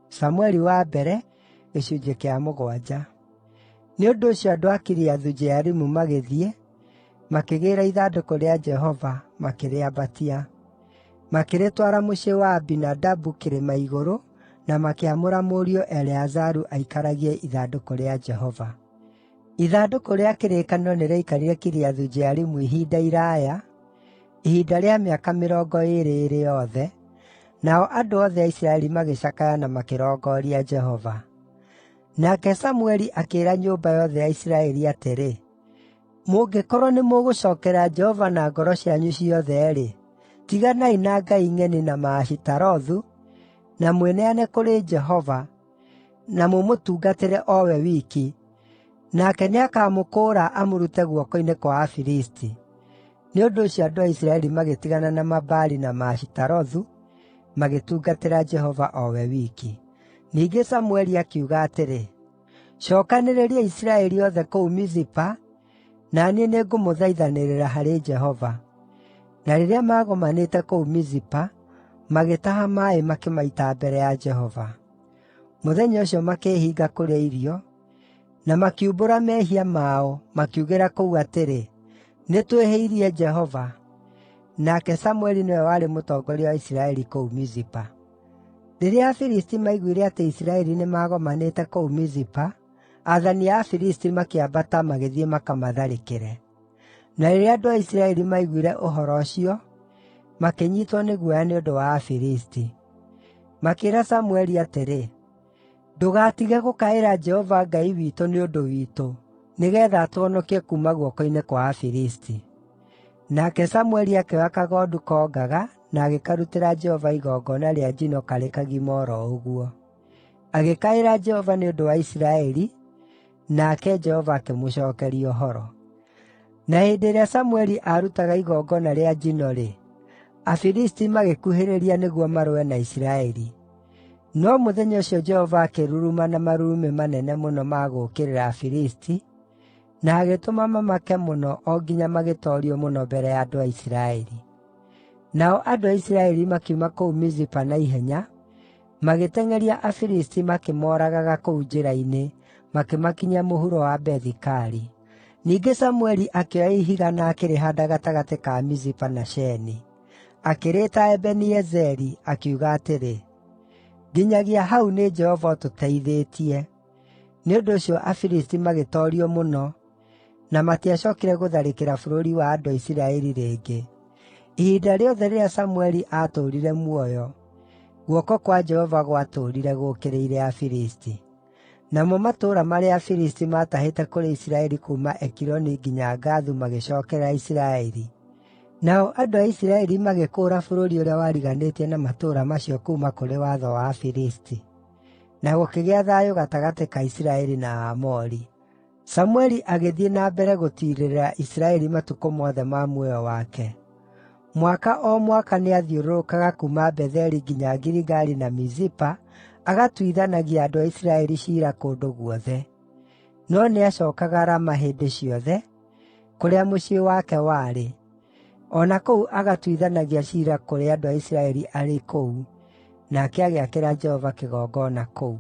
Samũeli wa mbere, gĩcunjĩ kĩa 7. Nĩ ũndũ ũcio andũ a Kiriathu-Jearimu magĩthiĩ, makĩgĩĩra ithandũkũ rĩa Jehova, makĩrĩambatia. Makĩrĩtwara mũciĩ wa Abinadabu kĩrĩma igũrũ, na makĩamũra mũriũ Eleazaru aikaragie ithandũkũ rĩa Jehova. Ithandũkũ rĩa kĩrĩkanĩro nĩrĩaikarire Kiriathu-Jearimu ihinda iraaya, ihinda rĩa mĩaka 20 ĩrĩ yothe, nao andũ othe a Isiraeli magĩcakaya na makĩrongooria Jehova. Nake Samũeli akĩĩra nyũmba yothe ya Isiraeli atĩrĩ, “Mũngĩkorwo nĩmũgũcookerera Jehova na ngoro cianyu ciothe-rĩ, tiganai na ngai ng'eni na Maashitarothu, na mwĩneane kũrĩ Jehova, na mũmũtungatĩre o we wiki, nake nĩakamũkũũra amũrute guoko-inĩ kwa Afilisti.” Nĩ ũndũ ũcio andũ a Isiraeli magĩtigana na Mabaali na Maashitarothu, magĩtungatĩra Jehova o we wiki. Ningĩ Samũeli akiuga atĩrĩ, “Cookanĩrĩriai Isiraeli othe kũu Mizipa, na niĩ nĩngũmũthaithanĩrĩra harĩ Jehova.” Na rĩrĩa maagomanĩte kũu Mizipa, magĩtaha maaĩ makĩmaita mbere ya Jehova. Mũthenya ũcio makĩĩhinga kũrĩa irio, na makiumbũra mehia mao, makiugĩra kũu atĩrĩ, “Nĩtwĩhĩirie Jehova.” Nake Samũeli nĩwe warĩ mũtongoria wa Isiraeli kũu Mizipa. Rĩrĩa Afilisti maiguire atĩ Isiraeli nĩmagomanĩte kũu Mizipa, aathani a Afilisti makĩambata magĩthiĩ makamatharĩkĩre. Na rĩrĩa andũ a Isiraeli maiguire ũhoro ũcio, makĩnyiitwo nĩ guoya nĩ ũndũ wa Afilisti. Makĩĩra Samũeli atĩrĩ, “Ndũgatige gũkaĩra Jehova Ngai witũ nĩ ũndũ witũ, nĩgeetha atũhonokie kuuma guoko-inĩ kwa Afilisti.” Nake Samũeli akĩoya kagondu koongaga na agĩkarutĩra Jehova igongona rĩa njino karĩ kagima oro ũguo. Agĩkaĩra Jehova nĩ ũndũ wa Isiraeli, nake Jehova akĩmũcookeria ũhoro. Na hĩndĩ ĩrĩa Samũeli aarutaga igongona rĩa njino-rĩ, Afilisti magĩkuhĩrĩria nĩguo marũe na Isiraeli. No mũthenya ũcio Jehova akĩruruma na marurumĩ manene mũno ma gũũkĩrĩra Afilisti, na agĩtũma mamake mũno o nginya magĩtoorio mũno mbere ya andũ a Isiraeli. Nao andũ a Isiraeli makiuma kũu Mizipa na ihenya, magĩteng'eria Afilisti makĩmooragaga kũu njĩra-inĩ, makĩmakinyia mũhuro wa Bethi-Kari. Ningĩ Samũeli akĩoya ihiga na akĩrĩhaanda gatagatĩ ka Mizipa na Sheni. Akĩrĩĩta Ebeni-Ezeri, akiuga atĩrĩ, “Nginyagia hau nĩ Jehova ũtũteithĩtie.” Nĩ ũndũ ũcio Afilisti magĩtoorio mũno, na matiacookire gũtharĩkĩra bũrũri wa andũ a Isiraeli rĩngĩ. Ihinda rĩothe rĩrĩa Samũeli aatũũrire muoyo, guoko kwa Jehova gwatũũrire gũũkĩrĩire Afilisti. Namo matũũra marĩa Afilisti maatahĩte kũrĩ Isiraeli kuuma Ekironi nginya Gathu magĩcookerera Isiraeli. Nao andũ a Isiraeli magĩkũũra bũrũri ũrĩa wariganĩtie na matũũra macio kuuma kũrĩ watho wa Afilisti. Na gũkĩgĩa thayũ gatagatĩ ka Isiraeli na Aamori. Samũeli agĩthiĩ na mbere gũtiirĩrĩra Isiraeli matukũ mothe ma muoyo wake. Mwaka o mwaka nĩathiũrũrũkaga kuuma Betheli nginya Giligali na Mizipa, agatuithanagia andũ a Isiraeli ciira kũndũ guothe. No nĩacookaga Rama hĩndĩ ciothe, kũrĩa mũciĩ wake warĩ. O na kũu agatuithanagia ciira kũrĩ andũ a Isiraeli arĩ kũu, nake agĩakĩra Jehova kĩgongona kũu.